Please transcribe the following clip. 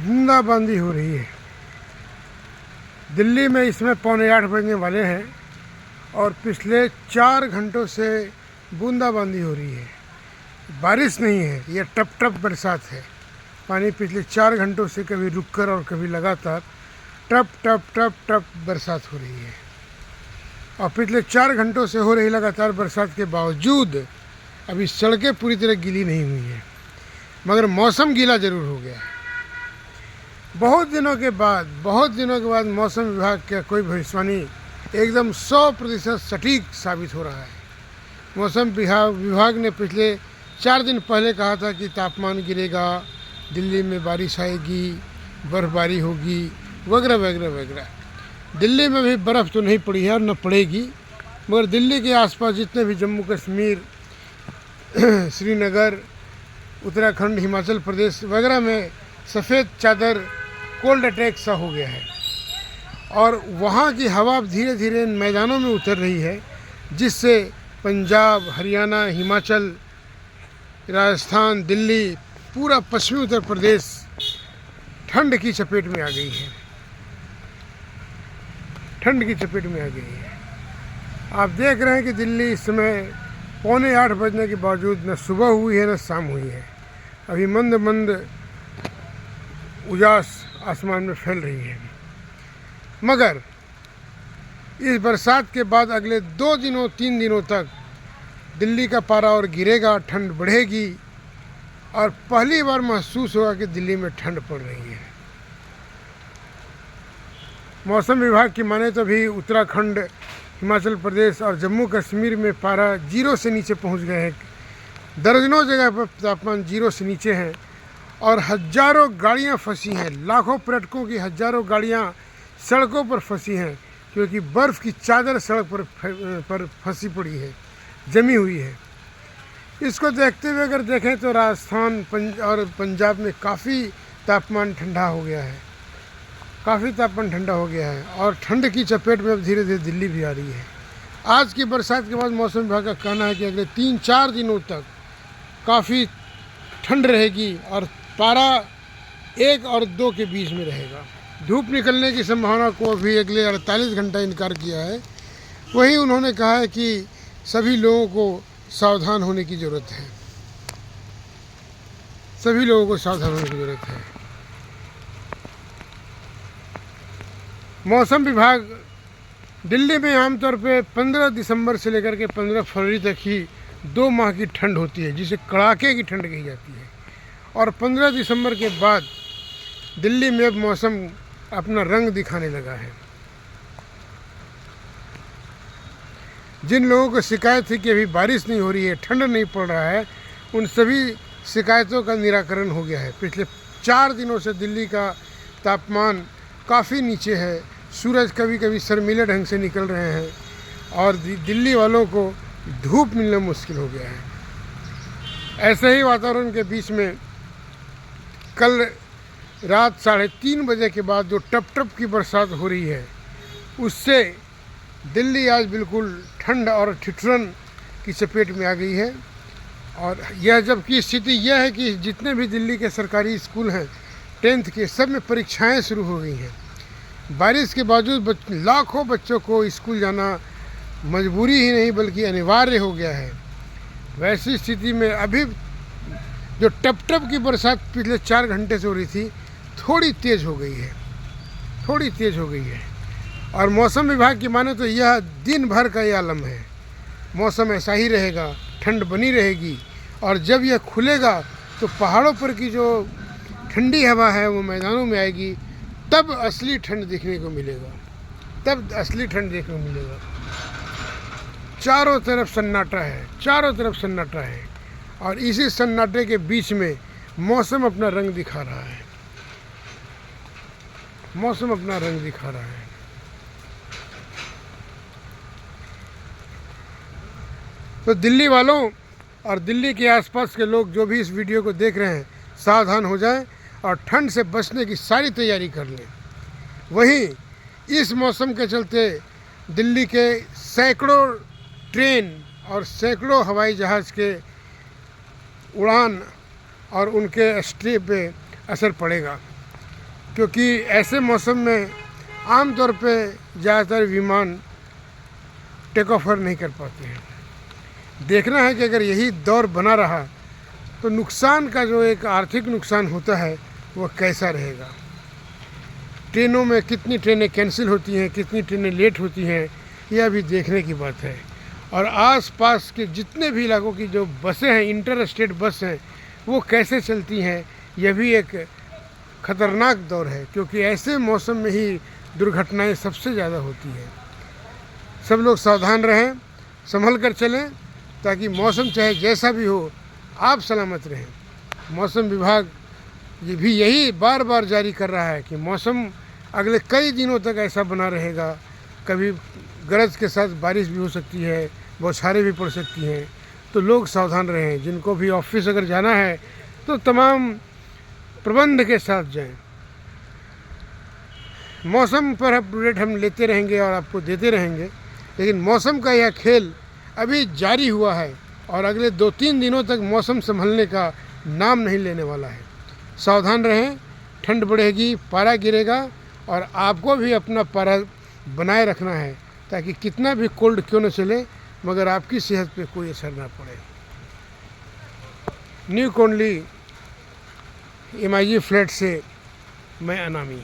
बूंदाबांदी हो रही है। दिल्ली में इसमें 7:45 बजने वाले हैं और पिछले 4 घंटों से बूंदाबांदी हो रही है। बारिश नहीं है, ये टप टप बरसात है। पानी पिछले 4 घंटों से कभी रुककर और कभी लगातार टप टप टप टप बरसात हो रही है। और पिछले 4 घंटों से हो रही लगातार बरसात के बावजूद अभी सड़कें पूरी तरह गीली नहीं हुई हैं, मगर मौसम गीला ज़रूर हो गया है। बहुत दिनों के बाद मौसम विभाग का कोई भविष्यवाणी एकदम 100% सटीक साबित हो रहा है। मौसम विभाग ने पिछले 4 दिन पहले कहा था कि तापमान गिरेगा, दिल्ली में बारिश आएगी, बर्फबारी होगी, वगैरह वगैरह वगैरह। दिल्ली में भी बर्फ़ तो नहीं पड़ी है और न पड़ेगी, मगर दिल्ली के आसपास जितने भी जम्मू कश्मीर, श्रीनगर, उत्तराखंड, हिमाचल प्रदेश वगैरह में सफ़ेद चादर कोल्ड अटैक सा हो गया है और वहाँ की हवा धीरे धीरे इन मैदानों में उतर रही है, जिससे पंजाब, हरियाणा, हिमाचल, राजस्थान, दिल्ली, पूरा पश्चिमी उत्तर प्रदेश ठंड की चपेट में आ गई है। ठंड की चपेट में आ गई है। आप देख रहे हैं कि दिल्ली इस समय 7:45 बजने के बावजूद न सुबह हुई है न शाम हुई है। अभी मंद मंद उजास आसमान में फैल रही है। मगर इस बरसात के बाद अगले 2-3 दिनों तक दिल्ली का पारा और गिरेगा, ठंड बढ़ेगी और पहली बार महसूस होगा कि दिल्ली में ठंड पड़ रही है। मौसम विभाग की माने तो भी उत्तराखंड, हिमाचल प्रदेश और जम्मू कश्मीर में पारा 0 से नीचे पहुंच गए हैं। दर्जनों जगह पर तापमान 0 से नीचे हैं और हजारों गाड़ियां फंसी हैं। लाखों पर्यटकों की हजारों गाड़ियां सड़कों पर फंसी हैं, क्योंकि बर्फ़ की चादर सड़क पर फंसी पड़ी है, जमी हुई है। इसको देखते हुए अगर देखें तो राजस्थान और पंजाब में काफ़ी तापमान ठंडा हो गया है, और ठंड की चपेट में अब धीरे धीरे दिल्ली भी आ रही है। आज की बरसात के बाद मौसम विभाग का कहना है कि अगले 3-4 दिनों तक काफ़ी ठंड रहेगी और पारा 1 और 2 के बीच में रहेगा। धूप निकलने की संभावना को अभी अगले 48 घंटा इनकार किया है। वहीं उन्होंने कहा है कि सभी लोगों को सावधान होने की ज़रूरत है। मौसम विभाग दिल्ली में आमतौर पे 15 दिसंबर से लेकर के 15 फरवरी तक ही 2 माह की ठंड होती है, जिसे कड़ाके की ठंड कही जाती है। और 15 दिसंबर के बाद दिल्ली में अब मौसम अपना रंग दिखाने लगा है। जिन लोगों को शिकायत थी कि अभी बारिश नहीं हो रही है, ठंड नहीं पड़ रहा है, उन सभी शिकायतों का निराकरण हो गया है। पिछले 4 दिनों से दिल्ली का तापमान काफ़ी नीचे है। सूरज कभी कभी शर्मीले ढंग से निकल रहे हैं और दिल्ली वालों को धूप मिलना मुश्किल हो गया है। ऐसे ही वातावरण के बीच में कल रात 3:30 बजे के बाद जो टप टप की बरसात हो रही है, उससे दिल्ली आज बिल्कुल ठंड और ठिठुरन की चपेट में आ गई है। और यह जबकि स्थिति यह है कि जितने भी दिल्ली के सरकारी स्कूल हैं 10th के, सब में परीक्षाएं शुरू हो गई हैं। बारिश के बावजूद लाखों बच्चों को स्कूल जाना मजबूरी ही नहीं बल्कि अनिवार्य हो गया है। वैसी स्थिति में अभी जो टप टप की बरसात पिछले 4 घंटे से हो रही थी, थोड़ी तेज़ हो गई है। और मौसम विभाग की माने तो यह दिन भर का ये आलम है। मौसम ऐसा ही रहेगा, ठंड बनी रहेगी और जब यह खुलेगा तो पहाड़ों पर की जो ठंडी हवा है वो मैदानों में आएगी, तब असली ठंड देखने को मिलेगा। चारों तरफ सन्नाटा है और इसी सन्नाटे के बीच में मौसम अपना रंग दिखा रहा है। तो दिल्ली वालों और दिल्ली के आसपास के लोग जो भी इस वीडियो को देख रहे हैं, सावधान हो जाएं और ठंड से बचने की सारी तैयारी कर लें। वहीं इस मौसम के चलते दिल्ली के सैकड़ों ट्रेन और सैकड़ों हवाई जहाज़ के उड़ान और उनके स्टे पे असर पड़ेगा। क्योंकि ऐसे मौसम में आमतौर पे ज़्यादातर विमान टेक ऑफर नहीं कर पाते हैं। देखना है कि अगर यही दौर बना रहा तो नुकसान का जो एक आर्थिक नुकसान होता है वह कैसा रहेगा। ट्रेनों में कितनी ट्रेनें कैंसिल होती हैं, कितनी ट्रेनें लेट होती हैं, यह भी देखने की बात है। और आसपास के जितने भी इलाकों की जो बसें हैं, इंटर स्टेट बस हैं, वो कैसे चलती हैं, यह भी एक ख़तरनाक दौर है, क्योंकि ऐसे मौसम में ही दुर्घटनाएं सबसे ज़्यादा होती हैं। सब लोग सावधान रहें, संभल कर चलें, ताकि मौसम चाहे जैसा भी हो आप सलामत रहें। मौसम विभाग ये भी यही बार बार जारी कर रहा है कि मौसम अगले कई दिनों तक ऐसा बना रहेगा। कभी गरज के साथ बारिश भी हो सकती है, बौछारें भी पड़ सकती हैं, तो लोग सावधान रहें। जिनको भी ऑफिस अगर जाना है तो तमाम प्रबंध के साथ जाएं। मौसम पर अपडेट हम लेते रहेंगे और आपको देते रहेंगे, लेकिन मौसम का यह खेल अभी जारी हुआ है और अगले 2-3 दिनों तक मौसम संभलने का नाम नहीं लेने वाला है। सावधान रहें, ठंड बढ़ेगी, पारा गिरेगा और आपको भी अपना पारा बनाए रखना है, ताकि कितना भी कोल्ड क्यों न चले मगर आपकी सेहत पे कोई असर ना पड़े। न्यू कोंडली MIG फ्लैट से मैं अनामी।